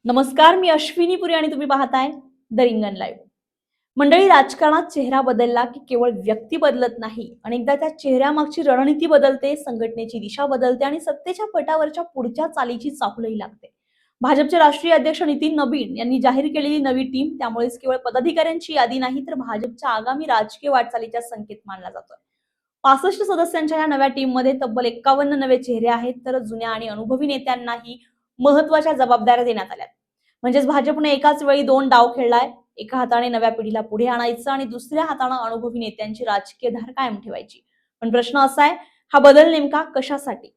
नमस्कार, मी अश्विनी पुरी आणि तुम्ही पाहताय द रिंगण लाईव्ह. मंडळी, राजकारणात चेहरा बदलला की केवळ व्यक्ती बदलत नाही, अनेकदा त्या चेहऱ्यामागची रणनीती बदलते, संघटनेची दिशा बदलते आणि सत्तेच्या पटावरच्या पुढच्या चालीची चाहुलही लागते. भाजपचे राष्ट्रीय अध्यक्ष नितीन नबीन यांनी जाहीर केलेली नवी टीम त्यामुळेच केवळ पदाधिकाऱ्यांची यादी नाही, तर भाजपच्या आगामी राजकीय वाटचालीचा संकेत मानला जातोय. 65 सदस्यांच्या या नव्या टीममध्ये तब्बल 51 नवे चेहरे आहेत, तर जुन्या आणि अनुभवी नेत्यांनाही महत्वाच्या जबाबदाऱ्या देण्यात आल्या. म्हणजेच भाजपने एकाच वेळी दोन डाव खेळलाय. एका हाताने नव्या पिढीला पुढे आणायचं आणि दुसऱ्या हाताने अनुभवी नेत्यांची राजकीय धार कायम ठेवायची. पण प्रश्न असा आहे, हा बदल नेमका कशासाठी?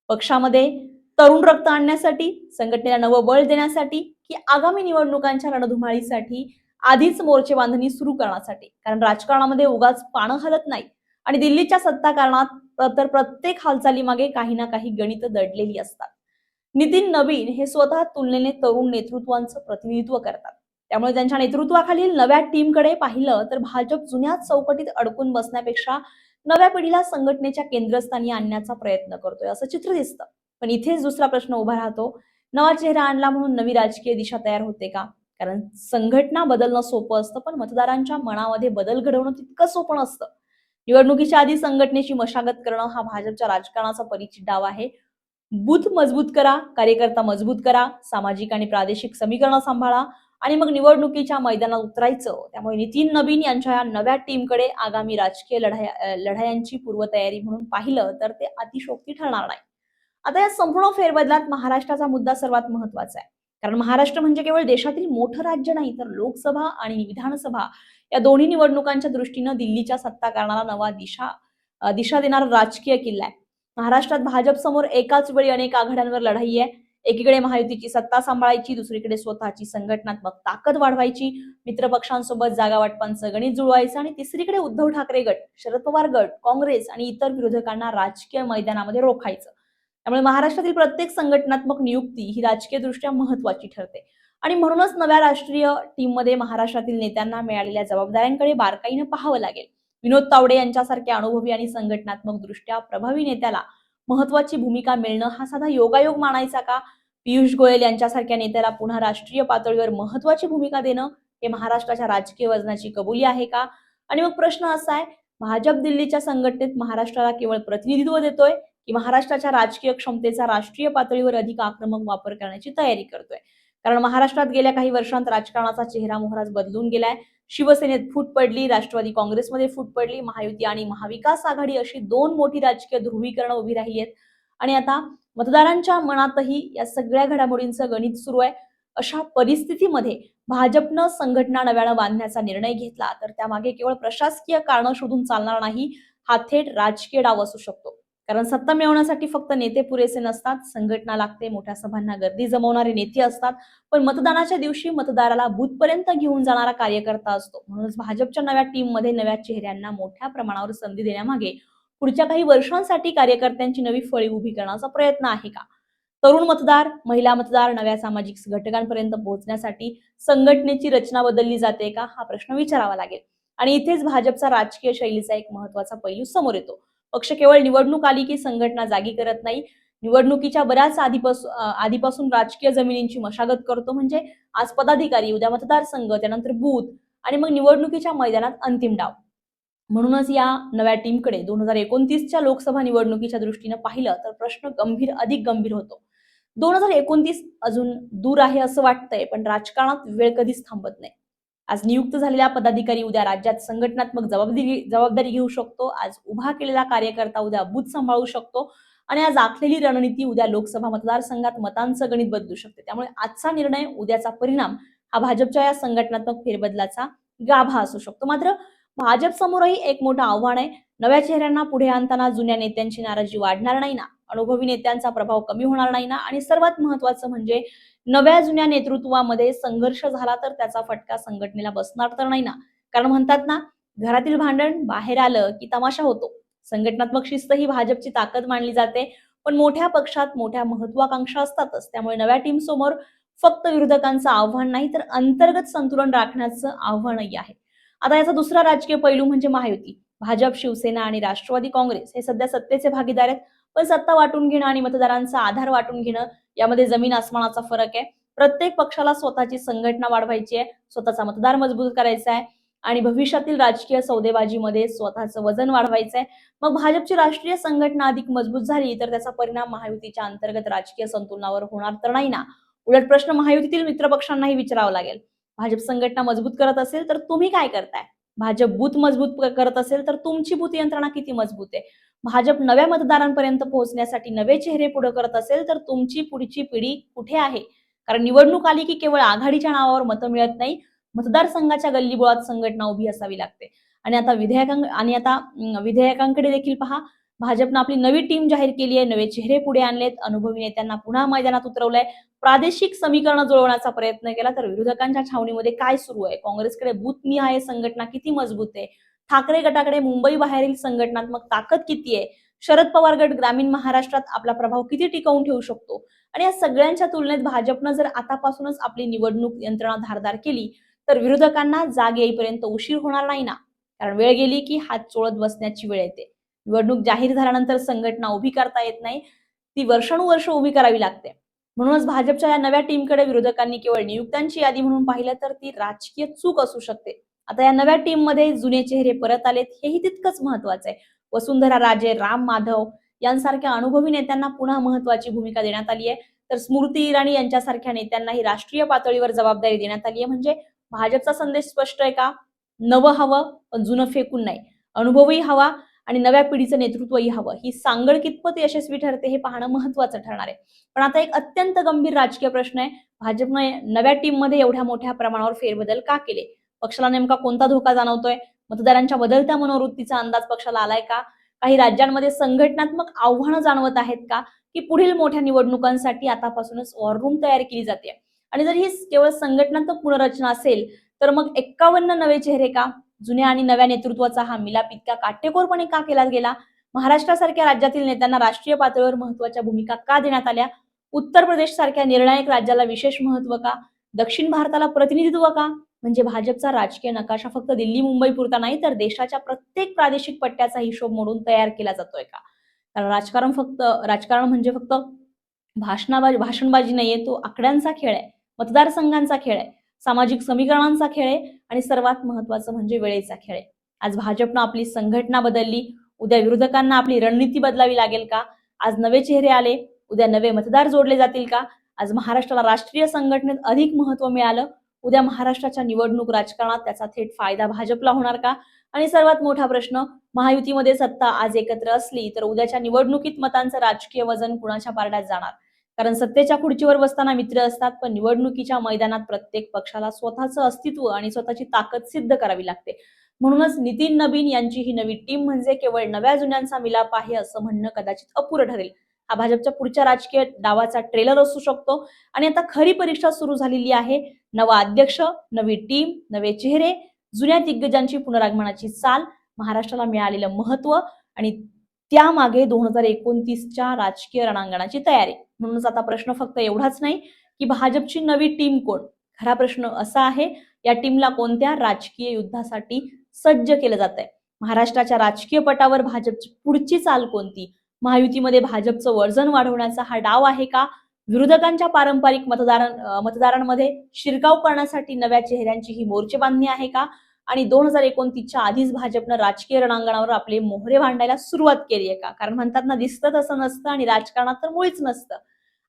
पक्षामध्ये तरुण रक्त आणण्यासाठी, संघटनेला नवं बळ देण्यासाठी, की आगामी निवडणुकांच्या रणधुमाळीसाठी आधीच मोर्चे बांधणी सुरू करण्यासाठी? कारण राजकारणामध्ये उगाच पानं हलत नाही आणि दिल्लीच्या सत्ता कारणात तर प्रत्येक हालचालीमागे काही ना काही गणित दडलेली असतात. नितीन नबीन हे स्वतः तुलनेने तरुण नेतृत्वांचं प्रतिनिधित्व करतात. त्यामुळे त्यांच्या नेतृत्वाखालील नव्या टीमकडे पाहिलं तर भाजप जुन्याच चौकटीत अडकून बसण्यापेक्षा नव्या पिढीला संघटनेच्या केंद्रस्थानी आणण्याचा प्रयत्न करतोय असं चित्र दिसतं. पण इथेच दुसरा प्रश्न उभा राहतो, नवा चेहरा आणला म्हणून नवी राजकीय दिशा तयार होते का? कारण संघटना बदलणं सोपं असतं, पण मतदारांच्या मनामध्ये बदल घडवणं तितकं सोपं नसतं. निवडणुकीच्या आधी संघटनेची मशागत करणं हा भाजपच्या राजकारणाचा परिचित डाव आहे. बूथ मजबूत करा, कार्यकर्ता मजबूत करा, सामाजिक आणि प्रादेशिक समीकरण सांभाळा आणि मग निवडणुकीच्या मैदानात उतरायचं. त्यामुळे नितीन नबीन यांच्या या नव्या टीमकडे आगामी राजकीय लढायांची पूर्वतयारी म्हणून पाहिलं तर ते अतिशयोक्ती ठरणार नाही. आता या संपूर्ण फेरबदलात महाराष्ट्राचा मुद्दा सर्वात महत्वाचा आहे. कारण महाराष्ट्र म्हणजे केवळ देशातील मोठं राज्य नाही, तर लोकसभा आणि विधानसभा या दोन्ही निवडणुकांच्या दृष्टीनं दिल्लीच्या सत्ता कारणाला नवा दिशा देणारा राजकीय किल्ला आहे. महाराष्ट्रात भाजप समोर एकाच वेळी अनेक आघाड्यांवर लढाई आहे. एकीकडे महायुतीची सत्ता सांभाळायची, दुसरीकडे स्वतःची संघटनात्मक ताकद वाढवायची, मित्रपक्षांसोबत जागा वाटपांचं गणित जुळवायचं आणि तिसरीकडे उद्धव ठाकरे गट, शरद पवार गट, काँग्रेस आणि इतर विरोधकांना राजकीय मैदानामध्ये रोखायचं. त्यामुळे महाराष्ट्रातील प्रत्येक संघटनात्मक नियुक्ती ही राजकीय दृष्ट्या महत्वाची ठरते आणि म्हणूनच नव्या राष्ट्रीय टीममध्ये महाराष्ट्रातील नेत्यांना मिळालेल्या जबाबदाऱ्यांकडे बारकाईनं पाहावं लागेल. विनोद तावडे यांच्यासारख्या अनुभवी आणि संघटनात्मक दृष्ट्या प्रभावी नेत्याला महत्वाची भूमिका मिळणं हा साधा योगायोग मानायचा का? पियुष गोयल यांच्यासारख्या नेत्याला पुन्हा राष्ट्रीय पातळीवर महत्वाची भूमिका देणं हे महाराष्ट्राच्या राजकीय वजनाची कबुली आहे का? आणि मग प्रश्न असा आहे, भाजप दिल्लीच्या संघटनेत महाराष्ट्राला केवळ प्रतिनिधित्व देतोय की महाराष्ट्राच्या राजकीय क्षमतेचा राष्ट्रीय पातळीवर अधिक आक्रमक वापर करण्याची तयारी करतोय? कारण महाराष्ट्रात गेल्या काही वर्षांत राजकारणाचा चेहरा मोहराच बदलून गेलाय. शिवसेनेत फूट पडली, राष्ट्रवादी काँग्रेसमध्ये फूट पडली, महायुती आणि महाविकास आघाडी अशी दोन मोठी राजकीय ध्रुवीकरण उभी राहिली आहेत. आणि आता मतदारांच्या मनातही या सगळ्या घडामोडींचं गणित सुरू आहे. अशा परिस्थितीमध्ये भाजपनं संघटना नव्यानं बांधण्याचा निर्णय घेतला तर त्यामागे केवळ प्रशासकीय कारणं शोधून चालणार नाही, हा थेट राजकीय डाव असू शकतो. कारण सत्ता मिळवण्यासाठी फक्त नेते पुरेसे नसतात, संघटना लागते, मोठ्या सभांना गर्दी जमवणारे नेते असतात, पण मतदानाच्या दिवशी मतदाराला बूथपर्यंत घेऊन जाणारा कार्यकर्ता असतो. म्हणूनच भाजपच्या नव्या टीममध्ये नव्या चेहऱ्यांना मोठ्या प्रमाणावर संधी देण्यामागे पुढच्या काही वर्षांसाठी कार्यकर्त्यांची नवी फळी उभी करण्याचा प्रयत्न आहे का? तरुण मतदार, महिला मतदार, नव्या सामाजिक घटकांपर्यंत पोहोचण्यासाठी संघटनेची रचना बदलली जाते का, हा प्रश्न विचारावा लागेल. आणि इथेच भाजपचा राजकीय शैलीचा एक महत्वाचा पैलू समोर येतो. पक्ष केवळ निवडणूक आली की संघटना जागी करत नाही, निवडणुकीच्या बऱ्याच आधीपासून राजकीय जमिनींची मशागत करतो. म्हणजे आज पदाधिकारी, उद्या मतदारसंघ, त्यानंतर बूथ आणि मग निवडणुकीच्या मैदानात अंतिम डाव. म्हणूनच या नव्या टीमकडे 2029च्या लोकसभा निवडणुकीच्या दृष्टीनं पाहिलं तर प्रश्न अधिक गंभीर होतो. 2029 अजून दूर आहे असं वाटतंय, पण राजकारणात वेळ कधीच थांबत नाही. आज नियुक्त झालेला पदाधिकारी उद्या राज्यात संघटनात्मक जबाबदारी घेऊ शकतो. आज उभा केलेला कार्यकर्ता उद्या बूथ सांभाळू शकतो आणि आज आखलेली रणनीती उद्या लोकसभा मतदारसंघात मतांचं गणित बदलू शकते. त्यामुळे आजचा निर्णय, उद्याचा परिणाम हा भाजपच्या या संघटनात्मक फेरबदलाचा गाभा असू शकतो. मात्र भाजप समोरही एक मोठं आव्हान आहे. नव्या चेहऱ्यांना पुढे आणताना जुन्या नेत्यांची नाराजी वाढणार नाही ना, अनुभवी नेत्यांचा प्रभाव कमी होणार नाही ना, आणि सर्वात महत्वाचं म्हणजे नव्या जुन्या नेतृत्वामध्ये संघर्ष झाला तर त्याचा फटका संघटनेला बसणार तर नाही ना. कारण म्हणतात ना, घरातील भांडण बाहेर आलं की तमाशा होतो. संघटनात्मक शिस्त ही भाजपची ताकद मानली जाते, पण मोठ्या पक्षात मोठ्या महत्वाकांक्षा असतातच. त्यामुळे नव्या टीम समोर फक्त विरोधकांचं आव्हान नाही, तर अंतर्गत संतुलन राखण्याचं आव्हानही आहे. आता याचा दुसरा राजकीय पैलू म्हणजे महायुती. भाजप, शिवसेना आणि राष्ट्रवादी काँग्रेस हे सध्या सत्तेचे भागीदार आहेत, पण सत्ता वाटून घेणं आणि मतदारांचा आधार वाटून घेणं यामध्ये जमीन आसमानाचा फरक आहे. प्रत्येक पक्षाला स्वतःची संघटना वाढवायची आहे, स्वतःचा मतदार मजबूत करायचा आहे आणि भविष्यातील राजकीय सौदेबाजीमध्ये स्वतःचं वजन वाढवायचं आहे. मग भाजपची राष्ट्रीय संघटना अधिक मजबूत झाली तर त्याचा परिणाम महायुतीच्या अंतर्गत राजकीय संतुलनावर होणार तर नाही ना. उलट प्रश्न महायुतीतील मित्रपक्षांनाही विचारावा लागेल. भाजप संघटना मजबूत करत असेल तर तुम्ही काय करताय? भाजप बूथ मजबूत करत असेल तर तुमची बूथ यंत्रणा किती मजबूत आहे? भाजप नव्या मतदारांपर्यंत पोहोचण्यासाठी नवे चेहरे पुढे करत असेल तर तुमची पुढची पिढी कुठे आहे? कारण निवडणूक आली की केवळ आघाडीच्या नावावर मतं मिळत नाही, मतदारसंघाच्या गल्लीबोळात संघटना उभी असावी लागते. आणि आता विधेयकांकडे देखील पहा. भाजपनं आपली नवी टीम जाहीर केली आहे, नवे चेहरे पुढे आणलेत, अनुभवी नेत्यांना पुन्हा मैदानात उतरवलंय, प्रादेशिक समीकरण जुळवण्याचा प्रयत्न केला. तर विरोधकांच्या छावणीमध्ये काय सुरू आहे? काँग्रेसकडे बूथनिहाय संघटना किती मजबूत आहे? ठाकरे गटाकडे मुंबई बाहेरील संघटनात्मक ताकद किती आहे? शरद पवार गट ग्रामीण महाराष्ट्रात आपला प्रभाव किती टिकवून ठेवू शकतो? आणि या सगळ्यांच्या तुलनेत भाजपनं जर आतापासूनच आपली निवडणूक यंत्रणा धारदार केली तर विरोधकांना जाग येईपर्यंत उशीर होणार नाही ना. कारण वेळ गेली की हात चोळत बसण्याची वेळ येते. निवडणूक जाहीर झाल्यानंतर संघटना उभी करता येत नाही, ती वर्षानुवर्ष उभी करावी लागते. म्हणूनच भाजपच्या या नव्या टीमकडे विरोधकांनी केवळ नियुक्त्यांची यादी म्हणून पाहिलं तर ती राजकीय चूक असू शकते. आता या नव्या टीम मध्ये जुने चेहरे परत आलेत, हेही तितकंच महत्वाचं आहे. वसुंधरा राजे, राम माधव यांसारख्या अनुभवी नेत्यांना पुन्हा महत्वाची भूमिका देण्यात आली आहे. तर स्मृती इराणी यांच्यासारख्या नेत्यांनाही राष्ट्रीय पातळीवर जबाबदारी देण्यात आली आहे. म्हणजे भाजपचा संदेश स्पष्ट आहे का? नवं हवं पण जुनं फेकून नाही. अनुभवही हवा आणि नव्या पिढीचं नेतृत्वही हवं. ही सांगड कितपत यशस्वी ठरते हे पाहणं महत्वाचं ठरणार आहे. पण आता एक अत्यंत गंभीर राजकीय प्रश्न आहे. भाजपने नव्या टीम मध्ये एवढ्या मोठ्या प्रमाणावर फेरबदल का केले? पक्षाला नेमका कोणता धोका जाणवतोय? मतदारांच्या बदलत्या मनोवृत्तीचा अंदाज पक्षाला आलाय का? काही राज्यांमध्ये संघटनात्मक आव्हानं जाणवत आहेत का? की पुढील मोठ्या निवडणुकांसाठी आतापासूनच वॉर रूम तयार केली जाते? आणि जर ही केवळ संघटनात्मक पुनर्रचना असेल तर मग 51 नवे चेहरे का? जुन्या आणि नव्या नेतृत्वाचा हा मिलाप इतक्या काटेकोरपणे का केला गेला? महाराष्ट्रासारख्या राज्यातील नेत्यांना राष्ट्रीय पातळीवर महत्वाच्या भूमिका का देण्यात आल्या? उत्तर प्रदेश सारख्या निर्णायक राज्याला विशेष महत्व का? दक्षिण भारताला प्रतिनिधित्व का? म्हणजे भाजपचा राजकीय नकाशा फक्त दिल्ली मुंबई पुरता नाही तर देशाच्या प्रत्येक प्रादेशिक पट्ट्याचा हिशोब मोडून तयार केला जातोय का? कारण राजकारण म्हणजे फक्त भाषणबाजी नाहीये, तो आकड्यांचा खेळ आहे, मतदारसंघांचा खेळ आहे, सामाजिक समीकरणांचा खेळ आहे आणि सर्वात महत्वाचं म्हणजे वेळेचा खेळ आहे. आज भाजपनं आपली संघटना बदलली, उद्या विरोधकांना आपली रणनीती बदलावी लागेल का? आज नवे चेहरे आले, उद्या नवे मतदार जोडले जातील का? आज महाराष्ट्राला राष्ट्रीय संघटनेत अधिक महत्व मिळालं, उद्या महाराष्ट्राच्या निवडणूक राजकारणात त्याचा थेट फायदा भाजपला होणार का? आणि सर्वात मोठा प्रश्न, महायुतीमध्ये सत्ता आज एकत्र असली तर उद्याच्या निवडणुकीत मतांचं राजकीय वजन कुणाच्या पारड्यात जाणार? कारण सत्तेच्या खुर्चीवर बसताना मित्र असतात, पण निवडणुकीच्या मैदानात प्रत्येक पक्षाला स्वतःचं अस्तित्व आणि स्वतःची ताकद सिद्ध करावी लागते. म्हणूनच नितीन नबीन यांची ही नवी टीम म्हणजे केवळ नव्या जुन्यांचा मिलाप आहे असं म्हणणं कदाचित अपुरं ठरेल. हा भाजपच्या पुढच्या राजकीय डावाचा ट्रेलर असू शकतो. आणि आता खरी परीक्षा सुरू झालेली आहे. नवा अध्यक्ष, नवी टीम, नवे चेहरे, जुन्या दिग्गजांची पुनरागमनाची चाल, महाराष्ट्राला मिळालेलं महत्व आणि त्यामागे 2029च्या राजकीय रणांगणाची तयारी. म्हणूनच आता प्रश्न फक्त एवढाच नाही की भाजपची नवी टीम कोण? खरा प्रश्न असा आहे, या टीमला कोणत्या राजकीय युद्धासाठी सज्ज केलं जात आहे? महाराष्ट्राच्या राजकीय पटावर भाजपची पुढची चाल कोणती? महायुतीमध्ये भाजपचं वजन वाढवण्याचा हा डाव आहे का? विरोधकांच्या पारंपरिक मतदारांमध्ये शिरकाव करण्यासाठी नव्या चेहऱ्यांची ही मोर्चेबांधणी आहे का? आणि 2029च्या आधीच भाजपनं राजकीय रणांगणावर आपले मोहरे भांडायला सुरुवात केली आहे का? कारण म्हणतात ना, दिसतं तसं नसतं आणि राजकारणात तर मुळीच नसतं.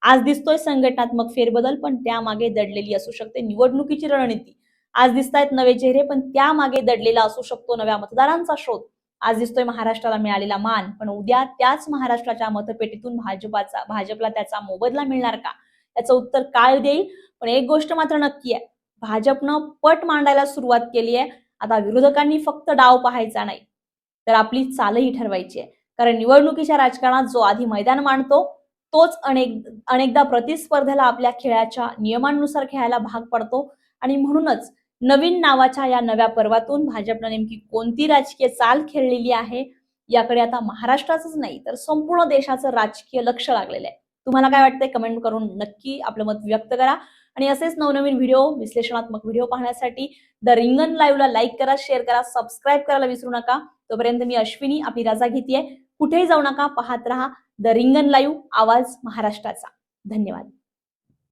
आज दिसतोय संघटनात्मक फेरबदल, पण त्यामागे दडलेली असू शकते निवडणुकीची रणनीती. आज दिसतायत नवे चेहरे, पण त्यामागे दडलेला असू शकतो नव्या मतदारांचा शोध. आज दिसतोय महाराष्ट्राला मिळालेला मान, पण उद्या त्याच महाराष्ट्राच्या मतपेटीतून भाजपला त्याचा मोबदला मिळणार का? याचं उत्तर काळ देईल. पण एक गोष्ट मात्र नक्की आहे, भाजपनं पट मांडायला सुरुवात केली आहे. आता विरोधकांनी फक्त डाव पाहायचा नाही, तर आपली चालही ठरवायची आहे. कारण निवडणुकीच्या राजकारणात जो आधी मैदान मांडतो तोच अनेकदा प्रतिस्पर्ध्याला आपल्या खेळाच्या नियमांनुसार खेळायला भाग पडतो. आणि म्हणूनच नवीन नावाच्या या नव्या पर्वातून भाजपनं नेमकी कोणती राजकीय चाल खेळलेली आहे याकडे आता महाराष्ट्राचंच नाही तर संपूर्ण देशाचं राजकीय लक्ष लागलेलं आहे. तुम्हाला काय वाटतंय? कमेंट करून नक्की आपलं मत व्यक्त करा. आणि असेच नवनवीन व्हिडिओ, विश्लेषणात्मक व्हिडिओ पाहण्यासाठी द रिंगण लाईव्हला लाईक करा, शेअर करा, सबस्क्राईब करायला विसरू नका. तोपर्यंत मी अश्विनी आपली रजा घेतेय. कुठेही जाऊ नका, पाहत रहा द रिंगण लाईव्ह, आवाज महाराष्ट्राचा. धन्यवाद.